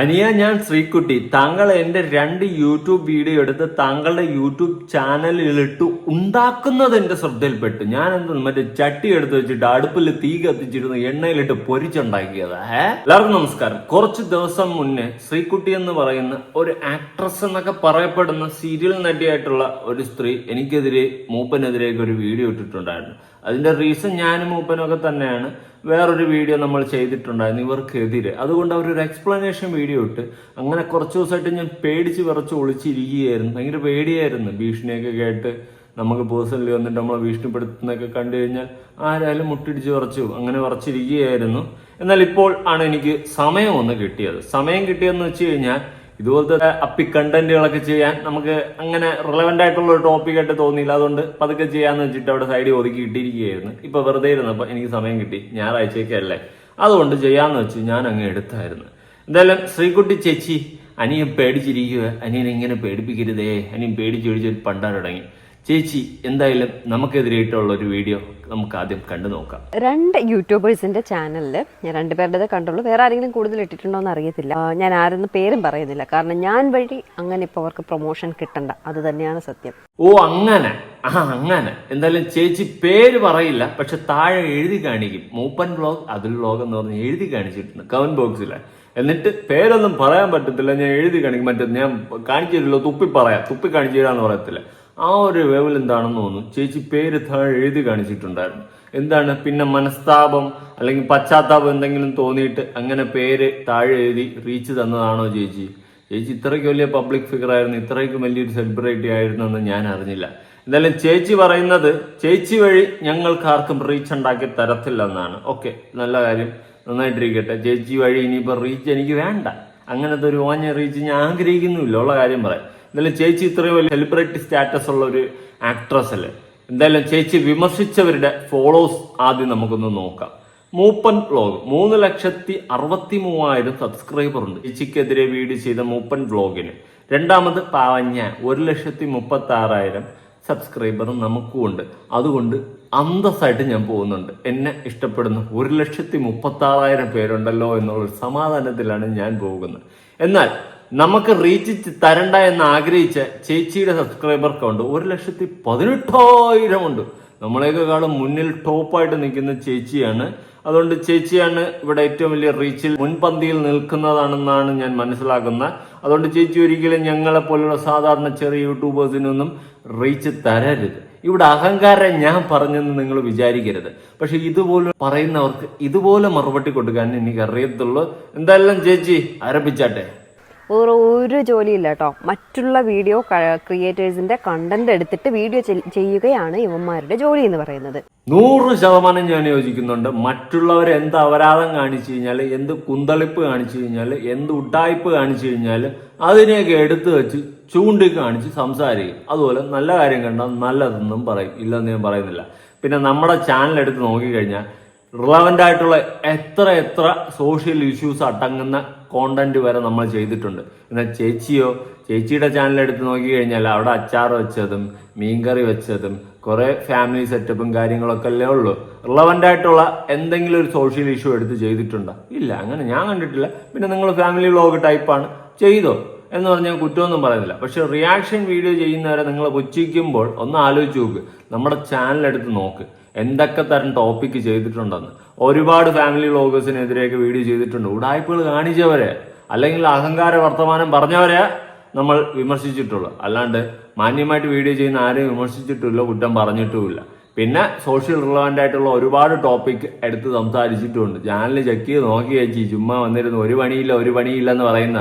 അനിയ, ഞാൻ ശ്രീകുട്ടി. താങ്കൾ എന്റെ 2 യൂട്യൂബ് വീഡിയോ എടുത്ത് താങ്കളുടെ യൂട്യൂബ് ചാനലിലിട്ട് ഉണ്ടാക്കുന്നത് എന്റെ ശ്രദ്ധയിൽപ്പെട്ടു. ഞാൻ മറ്റേ ചട്ടി എടുത്ത് വെച്ചിട്ട് അടുപ്പിൽ തീ കത്തിച്ചിരുന്ന് എണ്ണയിലിട്ട് പൊരിച്ചുണ്ടാക്കിയതാ. എല്ലാവർക്കും നമസ്കാരം. കുറച്ച് ദിവസം മുന്നേ ശ്രീകുട്ടി എന്ന് പറയുന്ന ഒരു ആക്ട്രസ് എന്നൊക്കെ പറയപ്പെടുന്ന സീരിയൽ നടിയായിട്ടുള്ള ഒരു സ്ത്രീ എനിക്കെതിരെ മൂപ്പനെതിരെയൊക്കെ ഒരു വീഡിയോ ഇട്ടിട്ടുണ്ടായിരുന്നു. അതിന്റെ റീസൺ ഞാനും മൂപ്പനൊക്കെ തന്നെയാണ്. വേറൊരു വീഡിയോ നമ്മൾ ചെയ്തിട്ടുണ്ടായിരുന്നു ഇവർക്കെതിരെ. അതുകൊണ്ട് അവരൊരു എക്സ്പ്ലനേഷൻ വീഡിയോ ഇട്ട് അങ്ങനെ കുറച്ച് ദിവസമായിട്ട് ഞാൻ പേടിച്ച് വിറച്ച് ഒളിച്ചിരിക്കുകയായിരുന്നു. ഭയങ്കര പേടിയായിരുന്നു. ഭീഷണിയൊക്കെ കേട്ട് നമുക്ക് പേഴ്സണലി വന്നിട്ട് നമ്മളെ ഭീഷണിപ്പെടുത്തുന്നതൊക്കെ കണ്ടു കഴിഞ്ഞാൽ ആരായാലും മുട്ടിടിച്ച് വിറച്ചു അങ്ങനെ വിറച്ചിരിക്കുകയായിരുന്നു. എന്നാൽ ഇപ്പോൾ ആണ് എനിക്ക് സമയം ഒന്ന് കിട്ടിയത്. സമയം കിട്ടിയതെന്ന് വെച്ച് കഴിഞ്ഞാൽ ഇതുപോലത്തെ അപ്പി കണ്ടന്റുകളൊക്കെ ചെയ്യാൻ നമുക്ക് അങ്ങനെ റിലവന്റ് ആയിട്ടുള്ള ഒരു ടോപ്പിക്കായിട്ട് തോന്നിയില്ല. അതുകൊണ്ട് പതുക്കെ ചെയ്യാന്ന് വെച്ചിട്ട് അവിടെ സൈഡിൽ ഒതുക്കി ഇട്ടിരിക്കുകയായിരുന്നു. ഇപ്പൊ വെറുതെ ഇരുന്നപ്പോൾ എനിക്ക് സമയം കിട്ടി. ഞായറാഴ്ചയൊക്കെ അല്ലേ, അതുകൊണ്ട് ചെയ്യാന്ന് വെച്ച് ഞാൻ അങ്ങ് എടുത്തായിരുന്നു. എന്തായാലും ശ്രീകുട്ടി ചേച്ചി, അനിയൻ പേടിച്ചിരിക്കുക, അനിയൻ ഇങ്ങനെ പേടിപ്പിക്കരുതേ, അനിയൻ പേടിച്ചൊഴിച്ച് പണ്ടാൻ തുടങ്ങി. ചേച്ചി, എന്തായാലും നമുക്കെതിരായിട്ടുള്ള ഒരു വീഡിയോ നമുക്ക് ആദ്യം കണ്ടു നോക്കാം. 2 യൂട്യൂബേഴ്സിന്റെ ചാനലിൽ ഞാൻ 2 പേരുടെ കണ്ടുള്ളൂ. വേറെ ആരെങ്കിലും കൂടുതൽ ഇട്ടിട്ടുണ്ടോ എന്ന് അറിയത്തില്ല. ഞാൻ ആരൊന്നും പേരും പറയുന്നില്ല, കാരണം ഞാൻ വഴി അങ്ങനെ ഇപ്പൊ അവർക്ക് പ്രൊമോഷൻ കിട്ടണ്ട, അത് തന്നെയാണ് സത്യം. ഓ അങ്ങനെ അങ്ങനെ. എന്തായാലും ചേച്ചി പേര് പറയില്ല, പക്ഷെ താഴെ എഴുതി കാണിക്കും. മൂപ്പൻ വ്ലോഗ്, അതുൽ വ്ലോഗ് എന്ന് പറഞ്ഞ് എഴുതി കാണിച്ചിട്ടുണ്ട് കമന്റ് ബോക്സിൽ. എന്നിട്ട് പേരൊന്നും പറയാൻ പറ്റത്തില്ല, ഞാൻ എഴുതി കാണിക്കും. മറ്റേ ഞാൻ കാണിച്ചു തരില്ലോ, തുപ്പി കാണിച്ചു തരാന്ന് പറയത്തില്ല. ആ ഒരു വേവൽ എന്താണെന്ന് തോന്നുന്നു. ചേച്ചി പേര് താഴെ എഴുതി കാണിച്ചിട്ടുണ്ടായിരുന്നു. എന്താണ് പിന്നെ മനസ്താപം അല്ലെങ്കിൽ പശ്ചാത്താപം എന്തെങ്കിലും തോന്നിയിട്ട് അങ്ങനെ പേര് താഴെ എഴുതി റീച്ച് തന്നതാണോ ചേച്ചി? ചേച്ചി ഇത്രയ്ക്ക് വലിയ പബ്ലിക് ഫിഗർ ആയിരുന്നു, ഇത്രയ്ക്ക് വലിയൊരു സെലിബ്രിറ്റി ആയിരുന്നെന്ന് ഞാൻ അറിഞ്ഞില്ല. എന്തായാലും ചേച്ചി പറയുന്നത് ചേച്ചി വഴി ഞങ്ങൾക്ക് ആർക്കും റീച്ച് ഉണ്ടാക്കി തരത്തില്ലെന്നാണ്. ഓക്കെ, നല്ല കാര്യം, നന്നായിട്ടിരിക്കട്ടെ. ചേച്ചി വഴി ഇനിയിപ്പോൾ റീച്ച് എനിക്ക് വേണ്ട, അങ്ങനത്തെ ഒരു ഓഞ്ഞ റീച്ച് ഞാൻ ആഗ്രഹിക്കുന്നുമില്ല, ഉള്ള കാര്യം പറയാം. എന്തായാലും ചേച്ചി ഇത്രയും വലിയ സെലിബ്രിറ്റി സ്റ്റാറ്റസ് ഉള്ള ഒരു ആക്ട്രസ് അല്ലേ. എന്തായാലും ചേച്ചി വിമർശിച്ചവരുടെ ഫോളോസ് ആദ്യം നമുക്കൊന്ന് നോക്കാം. മൂപ്പൻ വ്ലോഗ് 3,63,000 സബ്സ്ക്രൈബർ ഉണ്ട്. ചേച്ചിക്കെതിരെ വീഡിയോ ചെയ്ത മൂപ്പൻ വ്ലോഗിന്. രണ്ടാമത് പാവഞ്ഞ 1,36,000 സബ്സ്ക്രൈബർ നമുക്കും ഉണ്ട്. അതുകൊണ്ട് അന്തസ്സായിട്ട് ഞാൻ പോകുന്നുണ്ട്. എന്നെ ഇഷ്ടപ്പെടുന്ന 1,36,000 പേരുണ്ടല്ലോ എന്നുള്ളൊരു സമാധാനത്തിലാണ് ഞാൻ പോകുന്നത്. എന്നാൽ നമുക്ക് റീച്ച് തരണ്ട എന്ന് ആഗ്രഹിച്ച ചേച്ചിയുടെ സബ്സ്ക്രൈബർ കൗണ്ട് 1,18,000 ഉണ്ട്. നമ്മളെക്കാളും മുന്നിൽ ടോപ്പായിട്ട് നിൽക്കുന്ന ചേച്ചിയാണ്. അതുകൊണ്ട് ചേച്ചിയാണ് ഇവിടെ ഏറ്റവും വലിയ റീച്ചിൽ മുൻപന്തിയിൽ നിൽക്കുന്നതാണെന്നാണ് ഞാൻ മനസ്സിലാക്കുന്നത്. അതുകൊണ്ട് ചേച്ചി ഒരിക്കലും ഞങ്ങളെ പോലുള്ള സാധാരണ ചെറിയ യൂട്യൂബേഴ്സിനൊന്നും റീച്ച് തരരുത്. ഇവിടെ അഹങ്കാരം ഞാൻ പറഞ്ഞെന്ന് നിങ്ങൾ വിചാരിക്കരുത്. പക്ഷെ ഇതുപോലെ പറയുന്നവർക്ക് ഇതുപോലെ മറുപടി കൊടുക്കാൻ എനിക്ക് അറിയത്തുള്ളൂ. എന്തായാലും ചേച്ചി ആരംഭിച്ചാട്ടെ. വേറെ ഒരു ജോലിയില്ല കേട്ടോ. മറ്റുള്ള വീഡിയോ ക്രിയേറ്റേഴ്സിന്റെ കണ്ടന്റ് എടുത്തിട്ട് വീഡിയോ ചെയ്യുകയാണ് ഇവന്മാരുടെ ജോലി എന്ന് പറയുന്നത്. 100% ഞാൻ യോജിക്കുന്നുണ്ട്. മറ്റുള്ളവരെ എന്ത് അപരാധം കാണിച്ചു കഴിഞ്ഞാൽ, എന്ത് കുന്തളിപ്പ് കാണിച്ചു കഴിഞ്ഞാൽ, എന്ത് ഉഡ്ഡായിപ്പ് കാണിച്ചു കഴിഞ്ഞാൽ അതിനെയൊക്കെ എടുത്തു വെച്ച് ചൂണ്ടിക്കാണിച്ച് സംസാരിക്കും. അതുപോലെ നല്ല കാര്യം കണ്ടാൽ നല്ലതെന്നും പറയും, ഇല്ലെന്ന് ഞാൻ പറയുന്നില്ല. പിന്നെ നമ്മുടെ ചാനൽ എടുത്ത് നോക്കിക്കഴിഞ്ഞാൽ റിലവൻ്റ് ആയിട്ടുള്ള എത്ര സോഷ്യൽ ഇഷ്യൂസ് അടങ്ങുന്ന കോണ്ടന്റ് വരെ നമ്മൾ ചെയ്തിട്ടുണ്ട്. എന്നാൽ ചേച്ചിയുടെ ചാനൽ എടുത്ത് നോക്കിക്കഴിഞ്ഞാൽ അവിടെ അച്ചാർ വെച്ചതും മീൻകറി വെച്ചതും കുറെ ഫാമിലി സെറ്റപ്പും കാര്യങ്ങളൊക്കെ അല്ലേ ഉള്ളൂ. റിലവൻ്റ് ആയിട്ടുള്ള എന്തെങ്കിലും ഒരു സോഷ്യൽ ഇഷ്യൂ എടുത്ത് ചെയ്തിട്ടുണ്ടോ? ഇല്ല, അങ്ങനെ ഞാൻ കണ്ടിട്ടില്ല. പിന്നെ നിങ്ങൾ ഫാമിലി വ്ലോഗ് ടൈപ്പാണ്, ചെയ്തോ എന്ന് പറഞ്ഞാൽ കുറ്റമൊന്നും പറയുന്നില്ല. പക്ഷെ റിയാക്ഷൻ വീഡിയോ ചെയ്യുന്നവരെ നിങ്ങൾ പുച്ഛിക്കുമ്പോൾ ഒന്ന് ആലോചിച്ച് നോക്ക്. നമ്മുടെ ചാനൽ എടുത്ത് നോക്ക്, എന്തൊക്കെ തരം ടോപ്പിക്ക് ചെയ്തിട്ടുണ്ടെന്ന്. ഒരുപാട് ഫാമിലി വ്ലോഗേഴ്സിനെതിരെയൊക്കെ വീഡിയോ ചെയ്തിട്ടുണ്ട്. ഉടായ്പകൾ കാണിച്ചവരെ അല്ലെങ്കിൽ അഹങ്കാര വർത്തമാനം പറഞ്ഞവരെ നമ്മൾ വിമർശിച്ചിട്ടുള്ളൂ. അല്ലാണ്ട് മാന്യമായിട്ട് വീഡിയോ ചെയ്യുന്ന ആരെയും വിമർശിച്ചിട്ടില്ല, കുറ്റം പറഞ്ഞിട്ടുമില്ല. പിന്നെ സോഷ്യൽ റിലവൻ്റ് ആയിട്ടുള്ള ഒരുപാട് ടോപ്പിക് എടുത്ത് സംസാരിച്ചിട്ടുമുണ്ട്. ചാനൽ ചെക്ക് ചെയ്ത് നോക്കി ചേച്ചി. ചുമ്മാ വന്നിരുന്നു ഒരു പണിയില്ല എന്ന് പറയുന്ന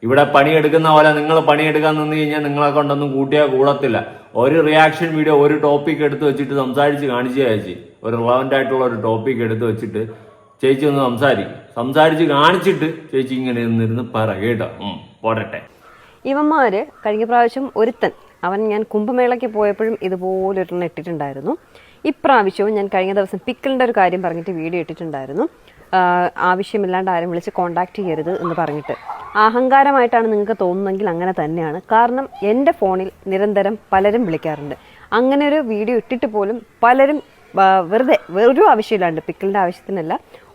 ഇവിടെ പണിയെടുക്കുന്ന പോലെ നിങ്ങൾ പണിയെടുക്കാൻ നിന്ന് കഴിഞ്ഞാൽ നിങ്ങളെ കൊണ്ടൊന്നും കൂട്ടിയാൽ കൂടത്തില്ല. ഒരു റിയാക്ഷൻ വീഡിയോ ഒരു ടോപ്പിക് എടുത്ത് വെച്ചിട്ട് സംസാരിച്ച് കാണിച്ചു ചേച്ചി. ഒരു റിലവൻ്റ് ആയിട്ടുള്ള ഒരു ടോപ്പിക് എടുത്ത് വെച്ചിട്ട് ചേച്ചി ഒന്ന് സംസാരിച്ച് കാണിച്ചിട്ട് ചേച്ചി ഇങ്ങനെ നിന്നിരുന്ന് പറ കേട്ടോ. പോരട്ടെ. ഇവന്മാര് കഴിഞ്ഞ പ്രാവശ്യം ഒരുത്തൻ ഞാൻ കുംഭമേളയ്ക്ക് പോയപ്പോഴും ഇതുപോലൊരെണ്ണം ഇട്ടിട്ടുണ്ടായിരുന്നു. ഇപ്രാവശ്യവും ഞാൻ കഴിഞ്ഞ ദിവസം പിക്കിളിന്റെ ഒരു കാര്യം പറഞ്ഞിട്ട് വീഡിയോ ഇട്ടിട്ടുണ്ടായിരുന്നു. ആവശ്യമില്ലാണ്ട് ആരും വിളിച്ച് കോണ്ടാക്ട് ചെയ്യരുത് എന്ന് പറഞ്ഞിട്ട്. അഹങ്കാരമായിട്ടാണ് നിങ്ങൾക്ക് തോന്നുന്നെങ്കിൽ അങ്ങനെ തന്നെയാണ്. കാരണം എൻ്റെ ഫോണിൽ നിരന്തരം പലരും വിളിക്കാറുണ്ട്. അങ്ങനെ ഒരു വീഡിയോ ഇട്ടിട്ട് പോലും പലരും വെറുതെ ഒരു ആവശ്യമില്ലാണ്ട്, പിക്കിളിൻ്റെ ആവശ്യത്തിനല്ല,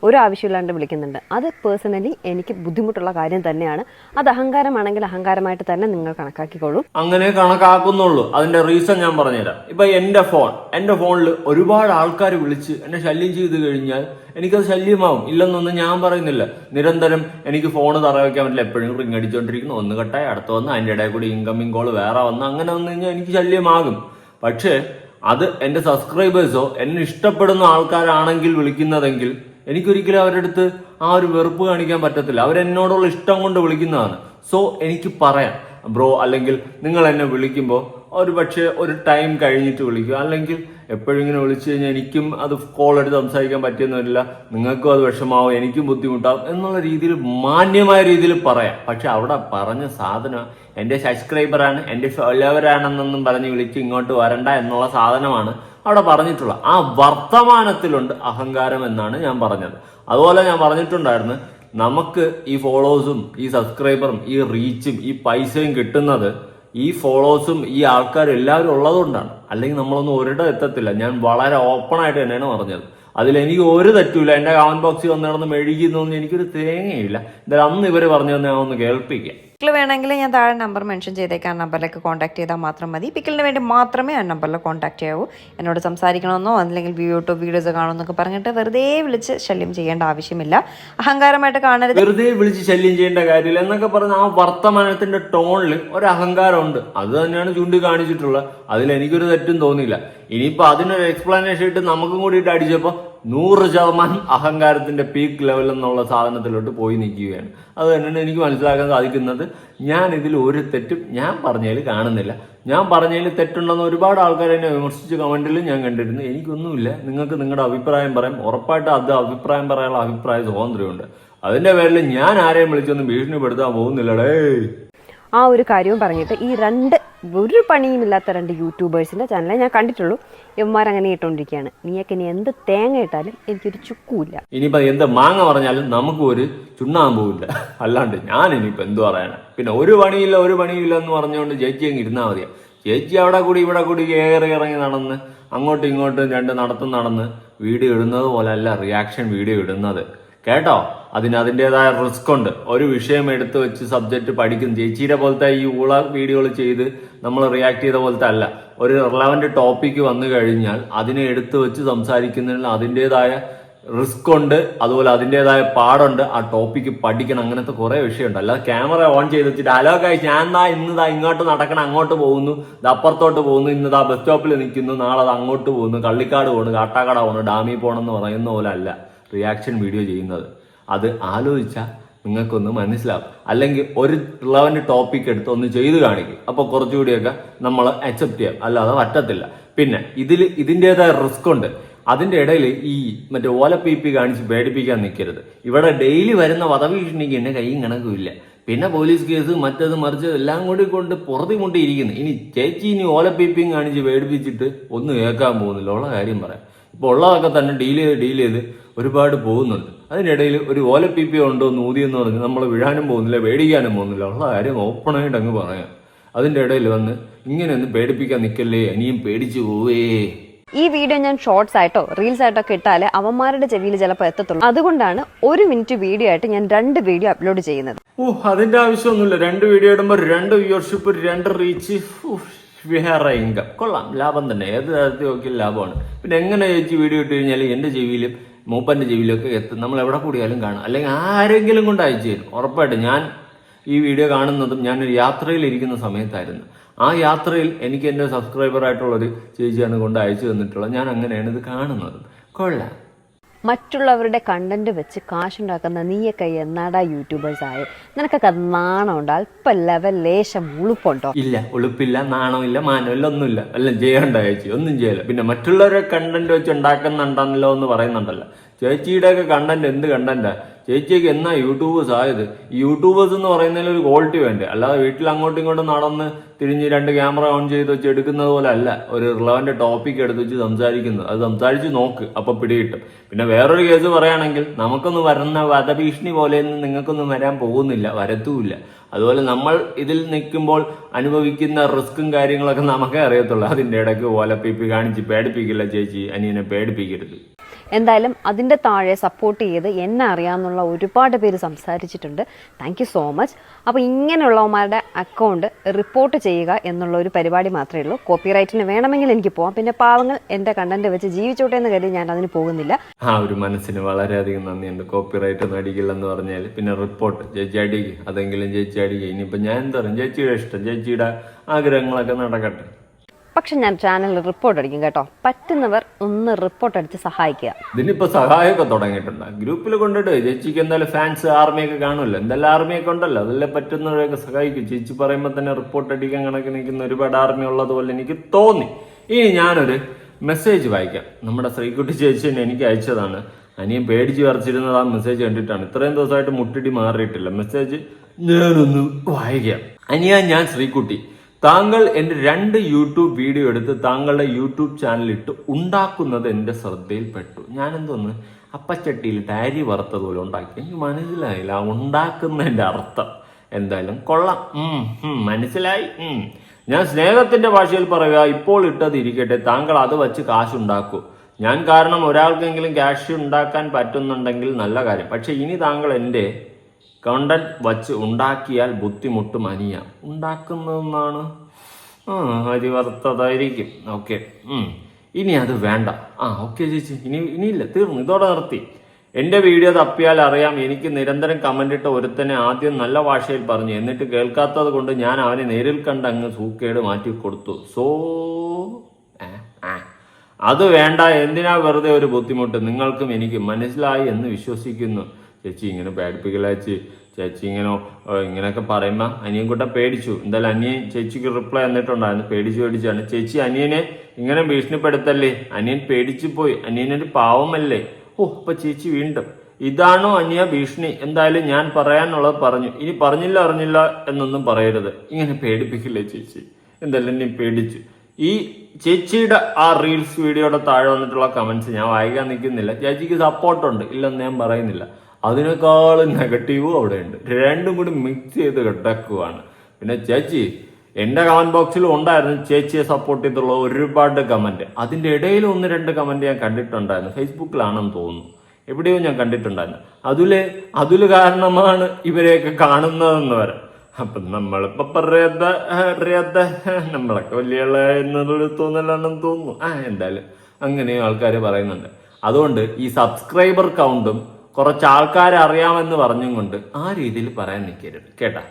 ഒരു ആവശ്യമില്ലാണ്ട് വിളിക്കുന്നുണ്ട്. അത് പേഴ്സണലി എനിക്ക് ബുദ്ധിമുട്ടുള്ള കാര്യം തന്നെയാണ്. അത് അഹങ്കാരമാണെങ്കിൽ അഹങ്കാരമായിട്ട് തന്നെ നിങ്ങൾ കണക്കാക്കിക്കോളൂ. അങ്ങനെ കണക്കാക്കുന്നുള്ളൂ. അതിന്റെ റീസൺ ഞാൻ പറഞ്ഞുതരാം. ഇപ്പൊ എന്റെ ഫോണിൽ ഒരുപാട് ആൾക്കാർ വിളിച്ച് എന്നെ ശല്യം ചെയ്ത് കഴിഞ്ഞാൽ എനിക്കത് ശല്യമാവും, ഇല്ലെന്നൊന്നും ഞാൻ പറയുന്നില്ല. നിരന്തരം എനിക്ക് ഫോണ് തറ വയ്ക്കാൻ പറ്റില്ല, എപ്പോഴും റിങ് അടിച്ചോണ്ടിരിക്കുന്നു, ഒന്ന് കട്ടായി അടുത്ത് വന്ന് അതിന്റെ ഇടയിൽ കൂടി ഇൻകമിങ് കോൾ വേറെ വന്ന് അങ്ങനെ വന്നു കഴിഞ്ഞാൽ എനിക്ക് ശല്യമാകും. പക്ഷേ അത് എന്റെ സബ്സ്ക്രൈബേഴ്സോ എന്നെ ഇഷ്ടപ്പെടുന്ന ആൾക്കാരാണെങ്കിൽ വിളിക്കുന്നതെങ്കിൽ എനിക്കൊരിക്കലും അവരുടെ അടുത്ത് ആ ഒരു വെറുപ്പ് കാണിക്കാൻ പറ്റത്തില്ല. അവരെന്നോടുള്ള ഇഷ്ടം കൊണ്ട് വിളിക്കുന്നതാണ്. സോ എനിക്ക് പറയാം, ബ്രോ, അല്ലെങ്കിൽ നിങ്ങൾ എന്നെ വിളിക്കുമ്പോൾ ഒരു പക്ഷേ ഒരു ടൈം കഴിഞ്ഞിട്ട് വിളിക്കുക, അല്ലെങ്കിൽ എപ്പോഴും ഇങ്ങനെ വിളിച്ചു കഴിഞ്ഞാൽ എനിക്കും അത് കോൾ എടുത്ത് സംസാരിക്കാൻ പറ്റിയെന്നില്ല, നിങ്ങൾക്കും അത് വിഷമാവും, എനിക്കും ബുദ്ധിമുട്ടാവും എന്നുള്ള രീതിയിൽ മാന്യമായ രീതിയിൽ പറയാം. പക്ഷെ അവിടെ പറഞ്ഞ സാധനം എൻ്റെ സബ്സ്ക്രൈബറാണ്, എൻ്റെ ഫോളോവറാണെന്നൊന്നും പറഞ്ഞ് വിളിച്ച് ഇങ്ങോട്ട് വരണ്ട എന്നുള്ള സാധനമാണ് അവിടെ പറഞ്ഞിട്ടുള്ളത്. ആ വർത്തമാനത്തിലുണ്ട് അഹങ്കാരം എന്നാണ് ഞാൻ പറഞ്ഞത്. അതുപോലെ ഞാൻ പറഞ്ഞിട്ടുണ്ടായിരുന്നു, നമുക്ക് ഈ ഫോളോവേഴ്സും ഈ സബ്സ്ക്രൈബറും ഈ റീച്ചും ഈ പൈസയും കിട്ടുന്നത് ഈ ഫോളോവേഴ്സും ഈ ആൾക്കാരും എല്ലാവരും ഉള്ളതുകൊണ്ടാണ്. അല്ലെങ്കിൽ നമ്മളൊന്നും ഒരിടം എത്തത്തില്ല. ഞാൻ വളരെ ഓപ്പൺ ആയിട്ട് തന്നെയാണ് പറഞ്ഞത്. അതിലെനിക്ക് ഒരു തെറ്റുമില്ല. എന്റെ കമന്റ് ബോക്സിൽ വന്ന് നടന്ന് മെഴുകിന്നൊന്നും എനിക്കൊരു തേങ്ങയില്ല. എന്തായാലും അന്ന് ഇവര് പറഞ്ഞതെന്ന് ഞാൻ ഒന്ന് കേൾപ്പിക്കാം. പിക്കിൾ വേണമെങ്കിൽ ഞാൻ താഴെ നമ്പർ മെൻഷൻ ചെയ്തേക്കാം. ആ നമ്പറിലേക്ക് കോൺടാക്ട് ചെയ്താൽ മാത്രം മതി. പിക്കിളിന് വേണ്ടി മാത്രമേ ആ നമ്പറിൽ കോൺടാക്ട് ചെയ്യാവൂ. എന്നോട് സംസാരിക്കണമെന്നോ അല്ലെങ്കിൽ വീഡിയോസ് കാണുമെന്നൊക്കെ പറഞ്ഞിട്ട് വെറുതെ വിളിച്ച് ശല്യം ചെയ്യേണ്ട ആവശ്യമില്ല. അഹങ്കാരമായിട്ട് കാണരുത്. വെറുതെ വിളിച്ച് ശല്യം ചെയ്യേണ്ട കാര്യമില്ല എന്നൊക്കെ പറഞ്ഞ ആ വർത്തമാനത്തിന്റെ ടോണിൽ ഒരു അഹങ്കാരമുണ്ട്. അത് തന്നെയാണ് ചൂണ്ടിക്കാണിച്ചിട്ടുള്ളത്. അതിൽ എനിക്കൊരു തെറ്റും തോന്നിയില്ല. ഇനിയിപ്പോ അതിനൊരു എക്സ്പ്ലനേഷൻ ഇട്ട് നമുക്കും കൂടിയിട്ട് അടിച്ചപ്പോ 100% അഹങ്കാരത്തിന്റെ പീക്ക് ലെവൽ എന്നുള്ള സാധനത്തിലോട്ട് പോയി നിൽക്കുകയാണ്. അത് തന്നെയാണ് എനിക്ക് മനസ്സിലാക്കാൻ സാധിക്കുന്നത്. ഞാൻ ഇതിൽ ഒരു തെറ്റും ഞാൻ പറഞ്ഞതിൽ കാണുന്നില്ല. ഞാൻ പറഞ്ഞതിൽ തെറ്റുണ്ടെന്ന് ഒരുപാട് ആൾക്കാർ എന്നെ വിമർശിച്ച കമന്റിലും ഞാൻ കണ്ടിരുന്നു. എനിക്കൊന്നുമില്ല. നിങ്ങൾക്ക് നിങ്ങളുടെ അഭിപ്രായം പറയാം. ഉറപ്പായിട്ട് അത് അഭിപ്രായം പറയാനുള്ള അഭിപ്രായ സ്വാതന്ത്ര്യമുണ്ട്. അതിന്റെ പേരിൽ ഞാൻ ആരെയും വിളിച്ചൊന്നും ഭീഷണിപ്പെടുത്താൻ പോകുന്നില്ലടേ. ആ ഒരു കാര്യവും പറഞ്ഞിട്ട് ഈ ഒരു പണിയുമില്ലാത്ത 2 യൂട്യൂബേഴ്സിൻ്റെ ചാനലേ ഞാൻ കണ്ടിട്ടുള്ളൂ. ഇവന്മാരങ്ങനെ ഇട്ടുകൊണ്ടിരിക്കുകയാണ്. നീയൊക്കെ ഇനി എന്ത് തേങ്ങ ഇട്ടാലും എനിക്കൊരു ചുക്കുമില്ല. ഇനിയിപ്പോൾ എന്ത് മാങ്ങ പറഞ്ഞാലും നമുക്ക് ഒരു ചുണ്ണാമ്പൂല്ല. അല്ലാണ്ട് ഞാൻ ഇനിയിപ്പോൾ എന്ത് പറയാനാ. പിന്നെ ഒരു പണിയില്ല എന്ന് പറഞ്ഞുകൊണ്ട് ചേച്ചി അങ്ങ് ഇരുന്നാൽ മതിയാ. ചേച്ചി അവിടെ കൂടി ഇവിടെ കൂടി ഇറങ്ങി നടന്ന് അങ്ങോട്ടും ഇങ്ങോട്ടും 2 നടന്ന് വീഡിയോ ഇടുന്നത് പോലെ അല്ല റിയാക്ഷൻ വീഡിയോ ഇടുന്നത്. കേട്ടോ, അതിൻ്റെതായ റിസ്ക് ഉണ്ട്. ഒരു വിഷയം എടുത്ത് വെച്ച് സബ്ജക്റ്റ് പഠിക്കും. ചേച്ചിയുടെ പോലത്തെ ഈ ഊള വീഡിയോകൾ ചെയ്ത് നമ്മൾ റിയാക്ട് ചെയ്ത പോലത്തെ അല്ല. ഒരു റിലവന്റ് ടോപ്പിക്ക് വന്നു കഴിഞ്ഞാൽ അതിനെ എടുത്ത് വെച്ച് സംസാരിക്കുന്നതിൽ അതിൻ്റെതായ റിസ്ക് ഉണ്ട്. അതുപോലെ അതിൻ്റെതായ പാടുണ്ട്. ആ ടോപ്പിക്ക് പഠിക്കണം. അങ്ങനത്തെ കുറെ വിഷയമുണ്ട്. അല്ലാതെ ക്യാമറ ഓൺ ചെയ്ത് വെച്ചിട്ട് ഹലോ ഗൈസ് ഞാൻ ഇന്ന് ഇങ്ങോട്ട് നടക്കണം, അങ്ങോട്ട് പോകുന്നു, അപ്പുറത്തോട്ട് പോകുന്നു, ഇന്ന് ബസ് സ്റ്റോപ്പിൽ നിൽക്കുന്നു, നാളെ അത് അങ്ങോട്ട് പോകുന്നു, കള്ളിക്കാട് പോകുന്നു, കാട്ടാക്കട പോകുന്നു, ഡാമിൽ പോകണമെന്ന് പറയുന്ന പോലെ അല്ല റിയാക്ഷൻ വീഡിയോ ചെയ്യുന്നത്. അത് ആലോചിച്ചാൽ നിങ്ങൾക്കൊന്ന് മനസ്സിലാവും. അല്ലെങ്കിൽ ഒരു റിലവന്റ് ടോപ്പിക് എടുത്ത് ഒന്ന് ചെയ്ത് കാണിക്കും. അപ്പോൾ കുറച്ചുകൂടിയൊക്കെ നമ്മൾ അക്സെപ്റ്റ് ചെയ്യാം. അല്ലാതെ പറ്റത്തില്ല. പിന്നെ ഇതിൻ്റെതായ റിസ്ക് ഉണ്ട്. അതിൻ്റെ ഇടയിൽ ഈ മറ്റേ ഓലപ്പീപ്പി കാണിച്ച് പേടിപ്പിക്കാൻ നിൽക്കരുത്. ഇവിടെ ഡെയിലി വരുന്ന വധഭീഷണിക്ക് എന്നെ കൈയും കണക്കുമില്ല. പിന്നെ പോലീസ് കേസ് മറ്റത് മറിച്ച് എല്ലാം കൂടി കൊണ്ട് പുറത്തി മുട്ടിയിരിക്കുന്നു. ഇനി ചേച്ചി ഇനി ഓലപ്പീപ്പിയും കാണിച്ച് പേടിപ്പിച്ചിട്ട് ഒന്നും കേൾക്കാൻ പോകുന്നില്ല. ഉള്ള കാര്യം പറയാം. ഇപ്പോൾ ഉള്ളതൊക്കെ തന്നെ ഡീൽ ചെയ്ത് ഒരുപാട് പോകുന്നുണ്ട്. അതിനിടയിൽ ഒരു ഓലപ്പീപ്പി ഉണ്ടോ നൂതിയെന്ന് പറഞ്ഞ് നമ്മൾ വിഴാനും പോകുന്നില്ല, പേടിക്കാനും പോകുന്നില്ല. ഉള്ള കാര്യം ഓപ്പണായിട്ട് അങ്ങ് പറയാം. അതിൻ്റെ ഇടയിൽ വന്ന് ഇങ്ങനെ ഒന്ന് പേടിപ്പിക്കാൻ നിൽക്കല്ലേ, ഇനിയും പേടിച്ചു പോവേ. ഈ വീഡിയോ ഞാൻ ഷോർട്സ് ആയിട്ടോ റീൽസ് ആയിട്ടോ ഒക്കെ ഇട്ടാൽ അവന്മാരുടെ ചെവിയിൽ ചിലപ്പോൾ എത്തത്തുള്ളൂ. അതുകൊണ്ടാണ് 1 മിനിറ്റ് വീഡിയോ ആയിട്ട് ഞാൻ 2 വീഡിയോ അപ്ലോഡ് ചെയ്യുന്നത്. അതിന്റെ ആവശ്യമൊന്നുമില്ല. 2 വീഡിയോ ഇടുമ്പോൾ 2 വ്യൂവർഷിപ്പ്, 2 റീച്ച്, വേറെ ഇൻകം. കൊള്ളാം, ലാഭം തന്നെ. ഏത് തരത്തിൽ നോക്കിയാലും ലാഭമാണ്. പിന്നെ എങ്ങനെ ചേച്ചി വീഡിയോ ഇട്ട് കഴിഞ്ഞാൽ എൻ്റെ ചെവിയിലും മൂപ്പൻ്റെ ചെവിയിലൊക്കെ എത്തും. നമ്മൾ എവിടെ കൂടിയാലും കാണാം. അല്ലെങ്കിൽ ആരെങ്കിലും കൊണ്ട് അയച്ചു തരും. ഉറപ്പായിട്ടും ഞാൻ ഈ വീഡിയോ കാണുന്നതും ഞാനൊരു യാത്രയിലിരിക്കുന്ന സമയത്തായിരുന്നു. ആ യാത്രയിൽ എനിക്ക് എൻ്റെ സബ്സ്ക്രൈബറായിട്ടുള്ളൊരു ചേച്ചിയാണ് കൊണ്ട് അയച്ചു തന്നിട്ടുള്ളത്. ഞാൻ അങ്ങനെയാണ് ഇത് കാണുന്നത്. കൊള്ളാം. മറ്റുള്ളവരുടെ കണ്ടന്റ് വെച്ച് കാശുണ്ടാക്കുന്ന നീയൊക്കെ എന്നാടാ യൂട്യൂബേഴ്സ് ആയ? നിനക്കൊക്കെ നാണമുണ്ടോ? അല്പം ലേശം ഉളുപ്പുണ്ടോ? ഇല്ല, ഉളുപ്പില്ല, നാണമില്ല, മാനമില്ല, ഒന്നുമില്ല. എല്ലാം ചെയ്യണ്ട ചേച്ചി, ഒന്നും ചെയ്യല. പിന്നെ മറ്റുള്ളവരെ കണ്ടന്റ് വെച്ച് ഉണ്ടാക്കുന്നുണ്ടല്ലോ എന്ന് പറയുന്നുണ്ടല്ലോ. ചേച്ചിയുടെ ഒക്കെ കണ്ടന്റ് എന്ത് കണ്ടന്റാ? ചേച്ചിക്ക് എന്നാ യൂട്യൂബേഴ്സ് ആയത്? ഈ യൂട്യൂബേഴ്സ് എന്ന് പറയുന്നതിൽ ഒരു ക്വാളിറ്റി വേണ്ടേ? അല്ലാതെ വീട്ടിൽ അങ്ങോട്ടും ഇങ്ങോട്ടും നടന്ന് തിരിഞ്ഞ് 2 ക്യാമറ ഓൺ ചെയ്ത് വെച്ച് എടുക്കുന്നത് പോലെ അല്ല ഒരു റിലവന്റ് ടോപ്പിക് എടുത്ത് വെച്ച് സംസാരിക്കുന്നത്. അത് സംസാരിച്ച് നോക്ക്, അപ്പൊ പിടികിട്ടും. പിന്നെ വേറൊരു കേസ് പറയുകയാണെങ്കിൽ, നമുക്കൊന്നും വരുന്ന വധഭീഷണി പോലെയൊന്നും നിങ്ങൾക്കൊന്നും വരാൻ പോകുന്നില്ല, വരത്തുമില്ല. അതുപോലെ നമ്മൾ ഇതിൽ നിൽക്കുമ്പോൾ അനുഭവിക്കുന്ന റിസ്ക്കും കാര്യങ്ങളൊക്കെ നമുക്കേ അറിയത്തുള്ളൂ. അതിൻ്റെ ഇടയ്ക്ക് ഓലപ്പിപ്പി കാണിച്ച് പേടിപ്പിക്കില്ല ചേച്ചി, അനിയനെ പേടിപ്പിക്കരുത്. എന്തായാലും അതിൻ്റെ താഴെ സപ്പോർട്ട് ചെയ്ത് എന്നെ അറിയാമെന്നുള്ള ഒരുപാട് പേര് സംസാരിച്ചിട്ടുണ്ട്. Thank you so much. അപ്പോൾ ഇങ്ങനെയുള്ളവന്മാരുടെ അക്കൗണ്ട് റിപ്പോർട്ട് ചെയ്യുക എന്നുള്ള ഒരു പരിപാടി മാത്രമേ ഉള്ളൂ. കോപ്പിറൈറ്റിന് വേണമെങ്കിൽ എനിക്ക് പോവാം. പിന്നെ പാവങ്ങൾ എൻ്റെ കണ്ടന്റ് വെച്ച് ജീവിച്ചോട്ടെ എന്ന് കരുതി ഞാൻ അതിന് പോകുന്നില്ല. ആ ഒരു മനസ്സിന് വളരെയധികം നന്ദിയുണ്ട്. കോപ്പിറൈറ്റ് ഒന്നും അടിക്കില്ലെന്ന് പറഞ്ഞാൽ പിന്നെ റിപ്പോർട്ട് ചേച്ചി അടിക്കുക, അതെങ്കിലും ചേച്ചി അടിക്കുക. ഇനിയിപ്പോൾ ഞാൻ എന്താ പറയും, ചേച്ചിയുടെ ഇഷ്ടം, ചേച്ചിയുടെ ആഗ്രഹങ്ങളൊക്കെ നടക്കട്ടെ. പക്ഷെ ഞാൻ ചാനലിൽ റിപ്പോർട്ട് അടിക്കും കേട്ടോ. പറ്റുന്നവർ ഒന്ന് റിപ്പോർട്ട് അടിച്ച് സഹായിക്കുക. ഇതിനിപ്പോ സഹായമൊക്കെ തുടങ്ങിയിട്ടുണ്ട്. ഗ്രൂപ്പിൽ കൊണ്ടിട്ട് ചേച്ചിക്ക് എന്തായാലും ഫാൻസ് ആർമിയൊക്കെ കാണുമല്ലോ, എന്തെല്ലാം ആർമിയൊക്കെ ഉണ്ടല്ലോ, അതെല്ലാം പറ്റുന്നവരെയൊക്കെ സഹായിക്കും. ചേച്ചി പറയുമ്പോൾ തന്നെ റിപ്പോർട്ട് അടിക്കാൻ കണക്ക് നിൽക്കുന്ന ഒരുപാട് ആർമി ഉള്ളതുപോലെ എനിക്ക് തോന്നി. ഇനി ഞാനൊരു മെസ്സേജ് വായിക്കാം. നമ്മുടെ ശ്രീകുട്ടി ചേച്ചി തന്നെ എനിക്ക് അയച്ചതാണ്. അനിയൻ പേടിച്ച് വരച്ചിരുന്നത് ആ മെസ്സേജ് കണ്ടിട്ടാണ്. ഇത്രയും ദിവസമായിട്ട് മുട്ടിടി മാറിയിട്ടില്ല. മെസ്സേജ് ഞാനൊന്ന് വായിക്കാം. അനിയ, ഞാൻ ശ്രീകുട്ടി. താങ്കൾ എൻ്റെ 2 യൂട്യൂബ് വീഡിയോ എടുത്ത് താങ്കളുടെ യൂട്യൂബ് ചാനലിട്ട് ഉണ്ടാക്കുന്നത് എൻ്റെ ശ്രദ്ധയിൽപ്പെട്ടു. ഞാനെന്തോന്ന് അപ്പച്ചട്ടിയിലിട്ട് അരി വറുത്തതുപോലെ ഉണ്ടാക്കി. എനിക്ക് മനസ്സിലായില്ല ഉണ്ടാക്കുന്നതിൻ്റെ അർത്ഥം. എന്തായാലും കൊള്ളാം, മനസ്സിലായി. ഞാൻ സ്നേഹത്തിന്റെ ഭാഷയിൽ പറയുക, ഇപ്പോൾ ഇട്ടത് ഇരിക്കട്ടെ, താങ്കൾ അത് വെച്ച് കാശുണ്ടാക്കൂ. ഞാൻ കാരണം ഒരാൾക്കെങ്കിലും ക്യാഷ് ഉണ്ടാക്കാൻ പറ്റുന്നുണ്ടെങ്കിൽ നല്ല കാര്യം. പക്ഷെ ഇനി താങ്കൾ എൻ്റെ കണ്ടന്റ് വച്ച് ഉണ്ടാക്കിയാൽ ബുദ്ധിമുട്ടും അനിയ. ഉണ്ടാക്കുന്നതെന്നാണ് അരി വറുത്തതായിരിക്കും. ഓക്കെ, ഇനി അത് വേണ്ട. ഓക്കെ ചേച്ചി, ഇനിയില്ല, തീർന്നു, ഇതോടെ നിർത്തി. എൻ്റെ വീഡിയോ തപ്പിയാൽ അറിയാം. എനിക്ക് നിരന്തരം കമന്റ് ഇട്ട ഒരുത്തനെ ആദ്യം നല്ല ഭാഷയിൽ പറഞ്ഞു, എന്നിട്ട് കേൾക്കാത്തത് കൊണ്ട് ഞാൻ അവനെ നേരിൽ കണ്ട് അങ്ങ് സൂക്കേട് മാറ്റി കൊടുത്തു. അത് വേണ്ട, എന്തിനാ വെറുതെ ഒരു ബുദ്ധിമുട്ട്? നിങ്ങൾക്കും എനിക്ക് മനസ്സിലായി എന്ന് വിശ്വസിക്കുന്നു. ചേച്ചി ഇങ്ങനെ പേടിപ്പിക്കില്ല ചേച്ചി ഇങ്ങനെയൊക്കെ പറയുമ്പോൾ അനിയൻ കൂട്ട പേടിച്ചു. എന്തായാലും അനിയൻ ചേച്ചിക്ക് റിപ്ലൈ തന്നിട്ടുണ്ടായിരുന്നു. പേടിച്ചാണ് ചേച്ചി, അനിയനെ ഇങ്ങനെ ഭീഷണിപ്പെടുത്തല്ലേ, അനിയൻ പേടിച്ചു പോയി, അനിയനൊരു പാവമല്ലേ. അപ്പൊ ചേച്ചി വീണ്ടും ഇതാണോ അനിയ ഭീഷണി? എന്തായാലും ഞാൻ പറയാനുള്ളത് പറഞ്ഞു. ഇനി അറിഞ്ഞില്ല എന്നൊന്നും പറയരുത്. ഇങ്ങനെ പേടിപ്പിക്കില്ലേ ചേച്ചി. എന്തായാലും എന്നെ പേടിച്ചു. ഈ ചേച്ചിയുടെ ആ റീൽസ് വീഡിയോയുടെ താഴെ വന്നിട്ടുള്ള കമന്റ്സ് ഞാൻ വായിക്കാൻ നിൽക്കുന്നില്ല. ചേച്ചിക്ക് സപ്പോർട്ടുണ്ട്, ഇല്ലെന്ന് ഞാൻ പറയുന്നില്ല. അതിനേക്കാളും നെഗറ്റീവും അവിടെ ഉണ്ട്. രണ്ടും കൂടി മിക്സ് ചെയ്ത് കിടക്കുവാണ്. പിന്നെ ചേച്ചി, എന്റെ കമന്റ് ബോക്സിലും ഉണ്ടായിരുന്നു ചേച്ചിയെ സപ്പോർട്ട് ചെയ്തുള്ള ഒരുപാട് കമന്റ്. അതിന്റെ ഇടയിൽ 1-2 കമന്റ് ഞാൻ കണ്ടിട്ടുണ്ടായിരുന്നു. ഫേസ്ബുക്കിലാണെന്ന് തോന്നുന്നു, എവിടെയോ ഞാൻ കണ്ടിട്ടുണ്ടായിരുന്നു. അതില് കാരണമാണ് ഇവരെയൊക്കെ കാണുന്നതെന്ന് വരെ. അപ്പൊ നമ്മളിപ്പോ അറിയാത്ത നമ്മളൊക്കെ വലിയ എന്നൊരു തോന്നലാണെന്ന് തോന്നുന്നു. എന്തായാലും അങ്ങനെയും ആൾക്കാർ പറയുന്നുണ്ട്. അതുകൊണ്ട് ഈ സബ്സ്ക്രൈബർ കൗണ്ടും കുറച്ച് ആൾക്കാരെ അറിയാമെന്ന് പറഞ്ഞും കൊണ്ട് ആ രീതിയിൽ പറയാൻ നിൽക്കരുത് കേട്ടാ.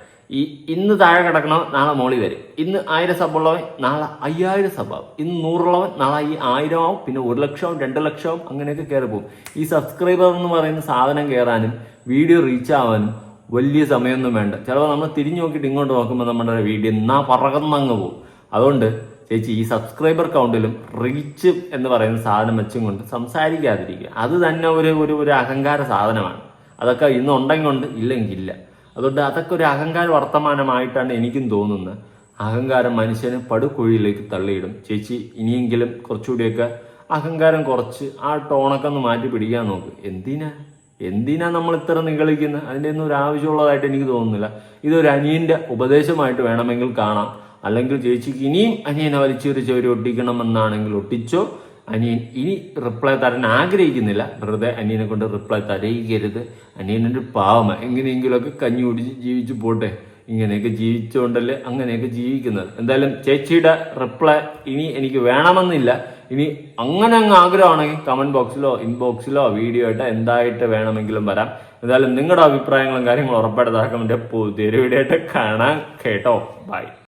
ഇന്ന് താഴെ കിടക്കണം, നാളെ മോളി വരും. ഇന്ന് 1000 സബുള്ളവൻ നാളെ 5000 സബാവും. ഇന്ന് 100 നാളെ 1000 ആവും. പിന്നെ 1 ലക്ഷവും 2 ലക്ഷവും അങ്ങനെയൊക്കെ കയറി പോകും. ഈ സബ്സ്ക്രൈബർ എന്ന് പറയുന്ന സാധനം കയറാനും വീഡിയോ റീച്ച് ആവാനും വലിയ സമയമൊന്നും വേണ്ട. ചിലപ്പോൾ നമ്മൾ തിരിഞ്ഞു നോക്കിയിട്ട് ഇങ്ങോട്ട് നോക്കുമ്പോൾ നമ്മുടെ വീഡിയോ പറകുന്നങ്ങ് പോകും. അതുകൊണ്ട് ചേച്ചി ഈ സബ്സ്ക്രൈബർ കൗണ്ടിലും റീച്ച് എന്ന് പറയുന്ന സാധനം വെച്ചും കൊണ്ട് സംസാരിക്കാതിരിക്കുക. അത് തന്നെ ഒരു അഹങ്കാര സാധനമാണ്. അതൊക്കെ ഇന്ന് ഉണ്ടെങ്കിൽ ഉണ്ട്, ഇല്ലെങ്കിൽ ഇല്ല. അതുകൊണ്ട് അതൊക്കെ ഒരു അഹങ്കാര വർത്തമാനമായിട്ടാണ് എനിക്കും തോന്നുന്നത്. അഹങ്കാരം മനുഷ്യന് പടുകുഴിയിലേക്ക് തള്ളിയിടും. ചേച്ചി ഇനിയെങ്കിലും കുറച്ചുകൂടിയൊക്കെ അഹങ്കാരം കുറച്ച് ആ ടോണൊക്കെ ഒന്ന് മാറ്റി പിടിക്കാൻ നോക്ക്. എന്തിനാ നമ്മൾ ഇത്ര നിഗളിക്കുന്നത്? അതിൻ്റെ ഒന്നും ഒരു ആവശ്യമുള്ളതായിട്ട് എനിക്ക് തോന്നുന്നില്ല. ഇതൊരു അനിയന്റെ ഉപദേശമായിട്ട് വേണമെങ്കിൽ കാണാം. അല്ലെങ്കിൽ ചേച്ചിക്ക് ഇനിയും അനിയനെ വലിച്ചെറിച്ചവർ ഒട്ടിക്കണമെന്നാണെങ്കിൽ ഒട്ടിച്ചോ. അനിയൻ ഇനി റിപ്ലൈ തരാൻ ആഗ്രഹിക്കുന്നില്ല. വെറുതെ അനിയനെ കൊണ്ട് റിപ്ലൈ തരയിക്കരുത്. അനിയനൊരു പാവമ, എങ്ങനെയെങ്കിലുമൊക്കെ കഞ്ഞി കുടിച്ച് ജീവിച്ചു പോട്ടെ. ഇങ്ങനെയൊക്കെ ജീവിച്ചുകൊണ്ടല്ലേ അങ്ങനെയൊക്കെ ജീവിക്കുന്നത്. എന്തായാലും ചേച്ചിയുടെ റിപ്ലൈ ഇനി എനിക്ക് വേണമെന്നില്ല. ഇനി അങ്ങനെ അങ്ങ് ആഗ്രഹമാണെങ്കിൽ കമന്റ് ബോക്സിലോ ഇൻബോക്സിലോ വീഡിയോ ആയിട്ട് എന്തായിട്ട് വേണമെങ്കിലും വരാം. എന്തായാലും നിങ്ങളുടെ അഭിപ്രായങ്ങളും കാര്യങ്ങളും ഉറപ്പായിട്ട് കമന്റ് പുതിയൊരു വീഡിയോ ആയിട്ട് കാണാം കേട്ടോ. ബൈ.